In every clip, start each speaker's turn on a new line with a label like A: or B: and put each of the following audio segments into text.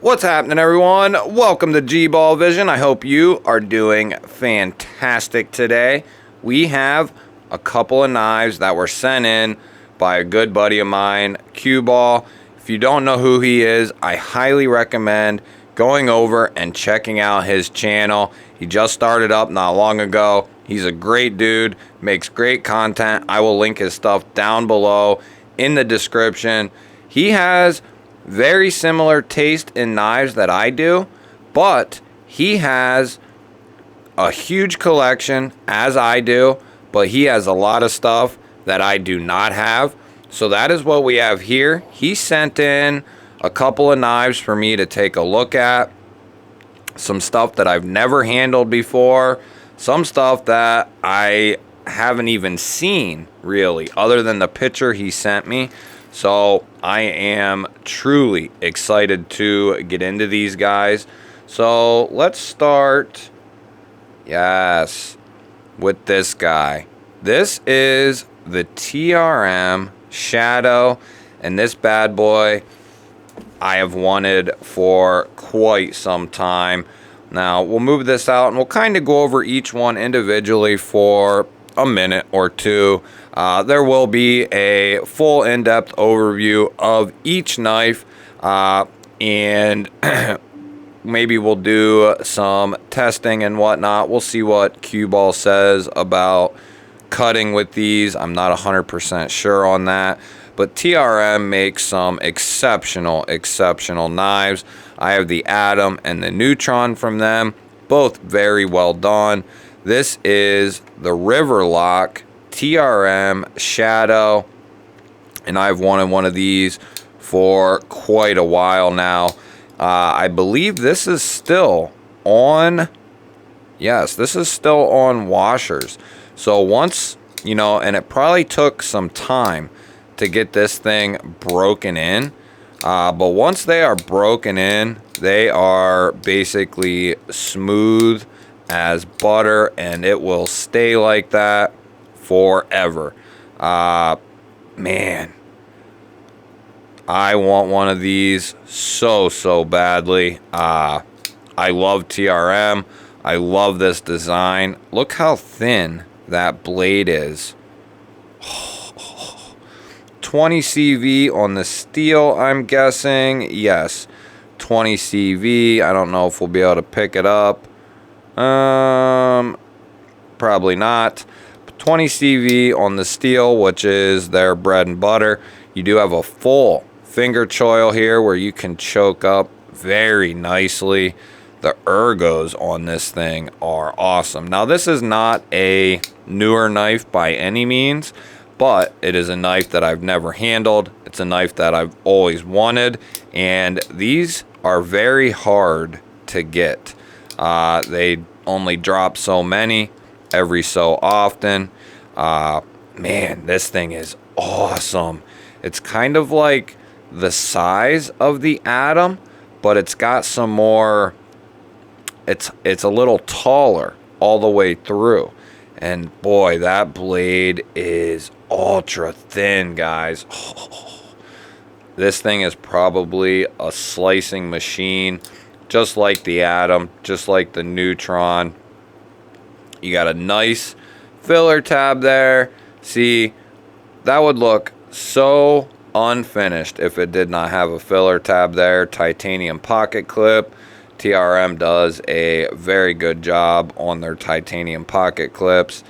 A: What's happening, everyone? Welcome to GBALL Vision. I hope you are doing fantastic today. We have a couple of knives that were sent in by a good buddy of mine, Cueball. If you don't know who he is, I highly recommend going over and checking out his channel. He just started up not long ago. He's a great dude, makes great content. I will link his stuff down below in the description. He has very similar taste in knives that I do, but he has a huge collection as I do, but he has a lot of stuff that I do not have. So that is what we have here. He sent in a couple of knives for me to take a look at. Some stuff that I've never handled before. Some stuff that I haven't even seen, really, other than the picture he sent me. So I am truly excited to get into these guys. So let's start, yes, with this guy. This is the TRM Shadow, and this bad boy I have wanted for quite some time. Now we'll move this out and we'll kind of go over each one individually for a minute or two. There will be a full in-depth overview of each knife, and maybe we'll do some testing and whatnot. We'll see what Cueball says about cutting with these. I'm not 100% sure on that, but TRM makes some exceptional knives. I have the Atom and the Neutron from them, both very well done. This is the Riverlock TRM Shadow, and I've wanted one of these for quite a while now. I believe this is still on, yes, this is still on washers. So once, you know, and it probably took some time to get this thing broken in, but once they are broken in, they are basically smooth as butter, and it will stay like that forever. Man, I want one of these so badly. I love TRM. I love this design. Look how thin that blade is. 20 CV on the steel, I'm guessing. Yes, 20 CV. I don't know if we'll be able to pick it up. Probably not. 20 CV on the steel, which is their bread and butter. You do have a full finger choil here where you can choke up very nicely. The ergos on this thing are awesome. Now, this is not a newer knife by any means, but it is a knife that I've never handled. It's a knife that I've always wanted, and these are very hard to get. They only drop so many every so often. Man, this thing is awesome. It's kind of like the size of the Atom, but it's got some more, it's a little taller all the way through. And boy, that blade is ultra thin, guys. This thing is probably a slicing machine, just like the Atom, just like the Neutron. You got a nice filler tab there. See, that would look so unfinished if it did not have a filler tab there. Titanium pocket clip. TRM does a very good job on their titanium pocket clips.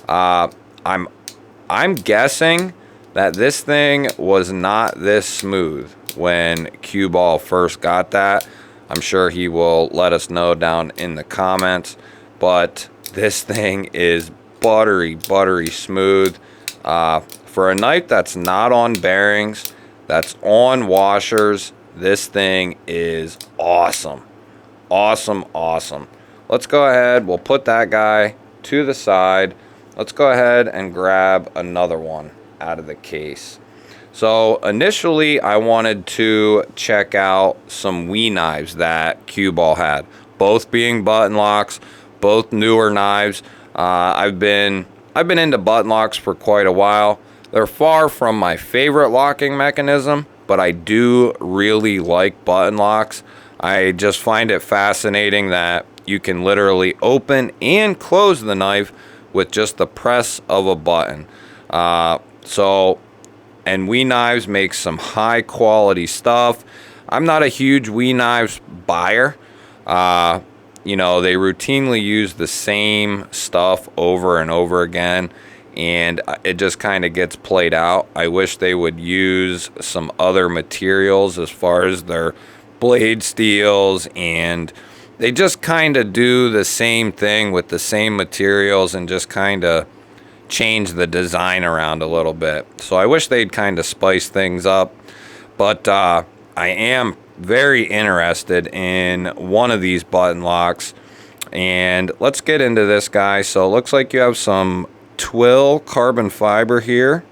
A: I'm guessing that this thing was not this smooth when Cueball first got that. I'm sure he will let us know down in the comments, but this thing is buttery smooth. For a knife that's not on bearings, that's on washers, this thing is awesome. Awesome. Let's go ahead, we'll put that guy to the side. Let's go ahead and grab another one out of the case. So initially I wanted to check out some Wii knives that Cueball had, both being button locks, both newer knives. I've been into button locks for quite a while. They're far from my favorite locking mechanism, but I do really like button locks. I just find it fascinating that you can literally open and close the knife with just the press of a button. And We Knives makes some high quality stuff. I'm not a huge We Knives buyer. You know, they routinely use the same stuff over and over again, and it just kind of gets played out. I wish they would use some other materials as far as their blade steels, and they just kind of do the same thing with the same materials and just kind of change the design around a little bit. So I wish they'd kind of spice things up, but I am very interested in one of these button locks, and let's get into this guy. So it looks like you have some twill carbon fiber here.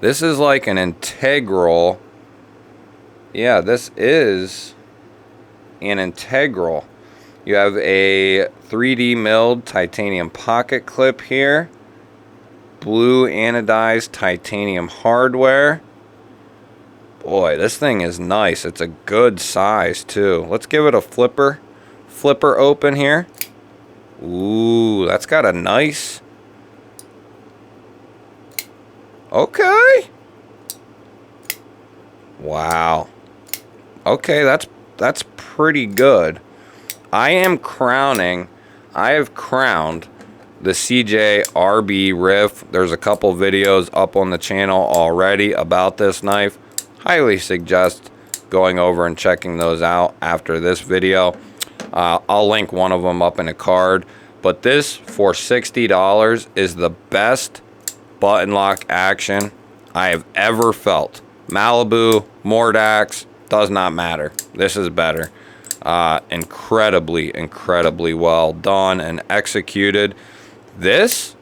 A: This is like an integral. Yeah, this is an integral. You have a 3D milled titanium pocket clip here. Blue anodized titanium hardware. Boy, this thing is nice. It's a good size too. Let's give it a flipper open here. Ooh, that's got a nice. Okay. Wow. Okay, that's pretty good. I have crowned the CJ RB Riff. There's a couple videos up on the channel already about this knife. Highly suggest going over and checking those out after this video. I'll link one of them up in a card. But this, for $60, is the best button lock action I have ever felt. Malibu, Mordax, does not matter. This is better. Incredibly well done and executed. This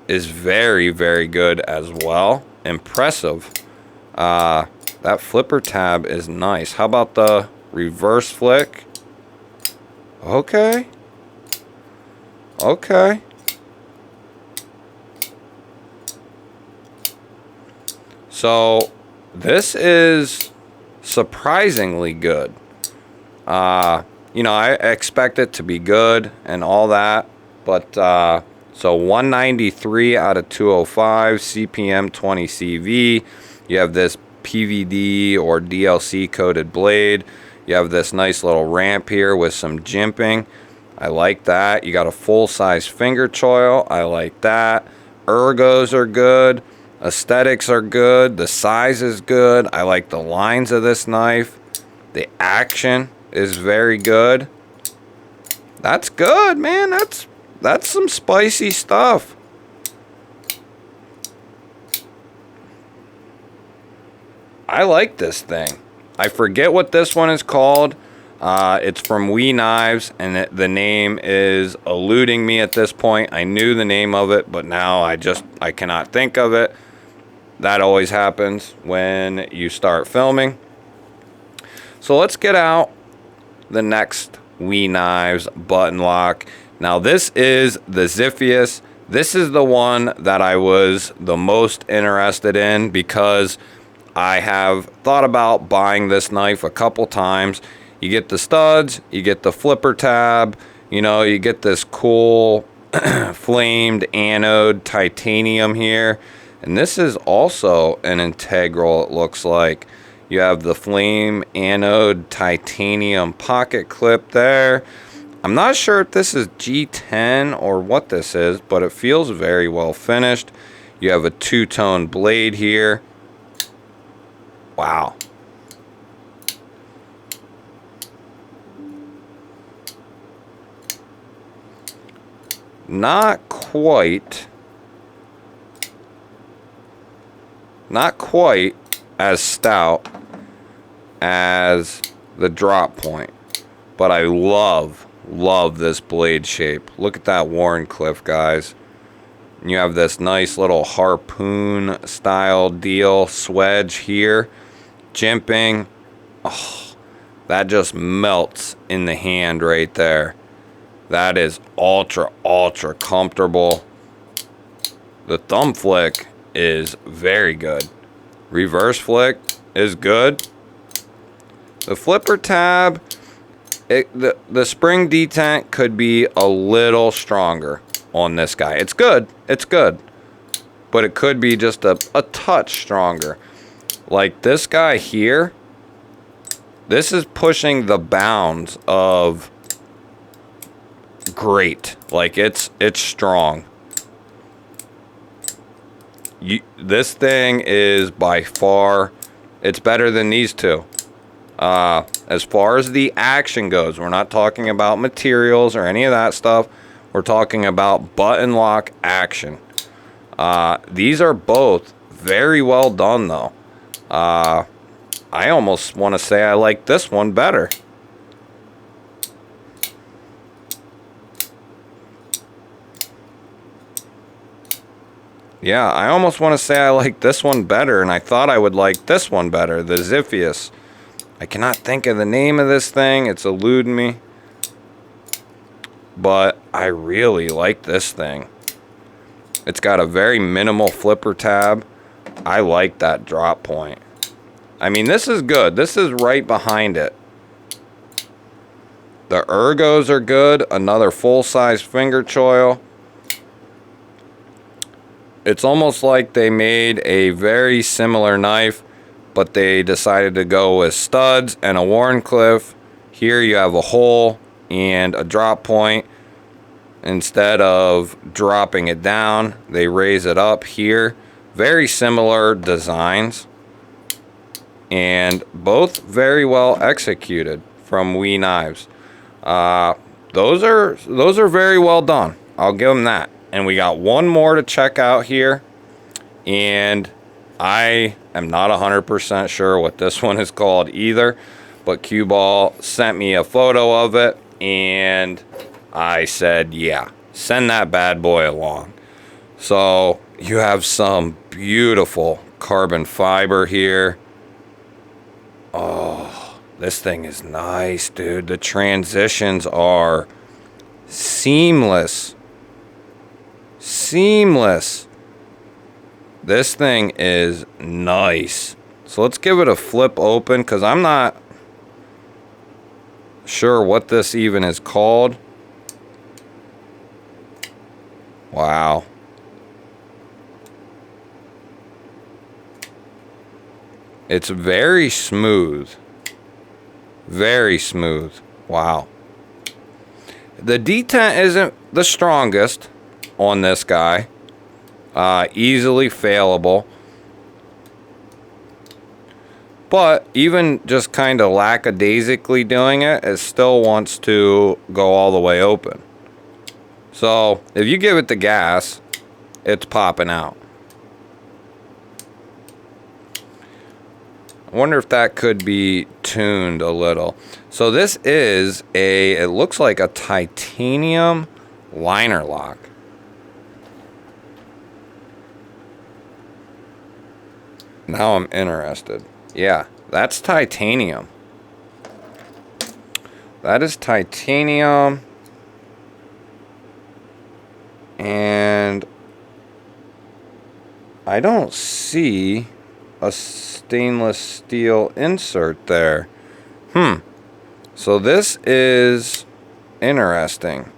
A: is very, very good as well. Impressive. That flipper tab is nice. How about the reverse flick? Okay. Okay. So this is surprisingly good. You know, I expect it to be good and all that, but so 193 out of 205, CPM 20 CV. You have this PVD or DLC coated blade. You have this nice little ramp here with some jimping. I like that. You got a full-size finger choil. I like that. Ergos are good. Aesthetics are good. The size is good. I like the lines of this knife. The action is very good. That's good, man. That's some spicy stuff. I like this thing. I forget what this one is called. It's from We Knives, and the name is eluding me at this point. I knew the name of it, but now I cannot think of it. That always happens when you start filming. So let's get out the next We Knives button lock. Now this is the Zypheus. This is the one that I was the most interested in because I have thought about buying this knife a couple times. You get the studs, you get the flipper tab, you know, you get this cool flamed anode titanium here. And this is also an integral, it looks like. You have the flame anode titanium pocket clip there. I'm not sure if this is G10 or what this is, but it feels very well finished. You have a two-tone blade here. Wow. Not quite as stout as the drop point, but I love this blade shape. Look at that Warncliffe, guys. And you have this nice little harpoon style deal swedge here. Jimping. Oh, that just melts in the hand right there. That is ultra comfortable. The thumb flick is very good. Reverse flick is good. The flipper tab, the spring detent could be a little stronger on this guy. It's good, but it could be just a touch stronger. Like this guy here, this is pushing the bounds of great. Like it's strong. This thing is by far, it's better than these two. As far as the action goes, we're not talking about materials or any of that stuff. We're talking about button lock action. These are both very well done though. I almost want to say I like this one better. Yeah, I almost want to say I like this one better, and I thought I would like this one better, the Zypheus. I cannot think of the name of this thing. It's eluding me. But I really like this thing. It's got a very minimal flipper tab. I like that drop point. I mean, this is good. This is right behind it. The ergos are good. Another full-size finger choil. It's almost like they made a very similar knife, but they decided to go with studs and a Wharncliffe. Here you have a hole and a drop point. Instead of dropping it down, they raise it up here. Very similar designs, and both very well executed from WE Knives. Those are very well done. I'll give them that. And we got one more to check out here, and I am not 100% sure what this one is called either, but Cueball sent me a photo of it, and I said, yeah, send that bad boy along. So you have some beautiful carbon fiber here. Oh, this thing is nice, dude. The transitions are seamless. Seamless. This thing is nice. So let's give it a flip open, because I'm not sure what this even is called. Wow. It's very smooth. Very smooth. Wow. The detent isn't the strongest on this guy. Easily failable. But even just kind of lackadaisically doing it, it still wants to go all the way open. So if you give it the gas, it's popping out. I wonder if that could be tuned a little. So this is it looks like a titanium liner lock. Now I'm interested. Yeah, that's titanium. That is titanium. And I don't see a stainless steel insert there. So this is interesting.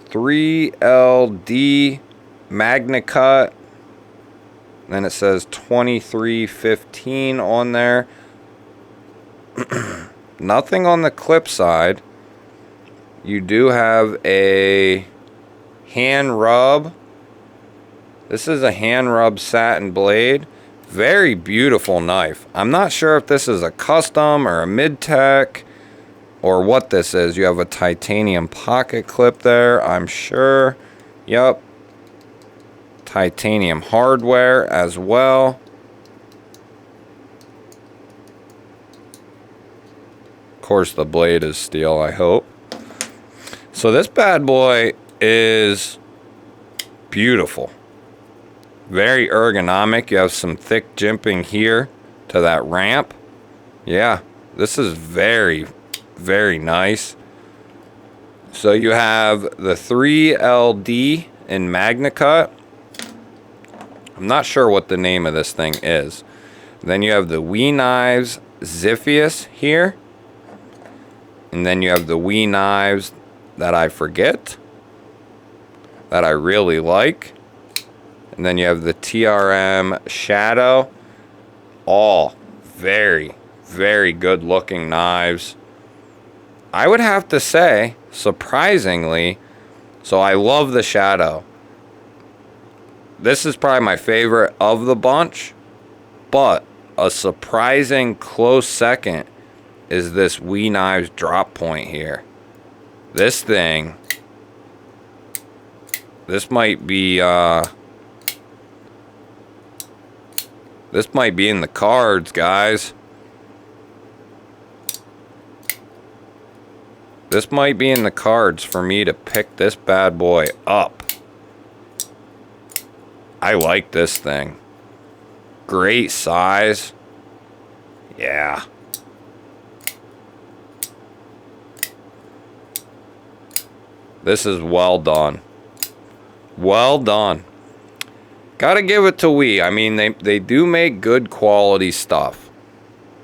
A: 3LD MagnaCut. Then it says 2315 on there. Nothing on the clip side. You do have a hand rub. This is a hand rub satin blade. Very beautiful knife. I'm not sure if this is a custom or a mid-tech or what this is. You have a titanium pocket clip there, I'm sure. Yep. Titanium hardware as well. Of course, the blade is steel, I hope. So this bad boy is beautiful. Very ergonomic. You have some thick jimping here to that ramp. Yeah, this is very, very nice. So you have the 3LD in MagnaCut. I'm not sure what the name of this thing is. Then you have the WE Knives Zypheus here. And then you have the Wee knives that I forget, that I really like. And then you have the TRM Shadow. All very, very good looking knives. I would have to say, surprisingly, so I love the Shadow. This is probably my favorite of the bunch, but a surprising close second is this Wee Knives drop point here. This thing, this might be in the cards, guys. This might be in the cards for me to pick this bad boy up. I like this thing. Great size. Yeah. This is well done. Well done. Gotta give it to Wee. I mean, they do make good quality stuff.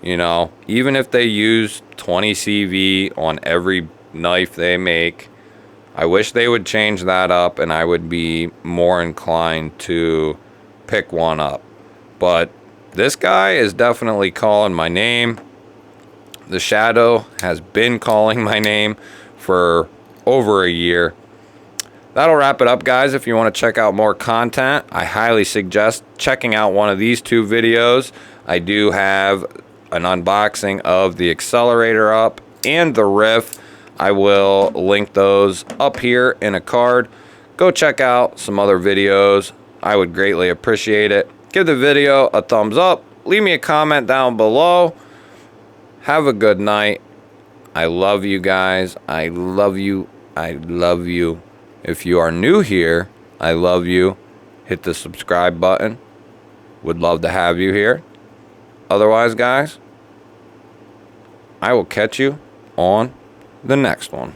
A: You know, even if they use 20 CV on every knife they make, I wish they would change that up and I would be more inclined to pick one up. But this guy is definitely calling my name. The Shadow has been calling my name for over a year. That'll wrap it up, guys. If you want to check out more content, I highly suggest checking out one of these two videos. I do have an unboxing of the accelerator up and the riff. I will link those up here in a card. Go check out some other videos. I would greatly appreciate it. Give the video a thumbs up. Leave me a comment down below. Have a good night. I love you guys. I love you. I love you. If you are new here, I love you. Hit the subscribe button. Would love to have you here. Otherwise, guys, I will catch you on the next one.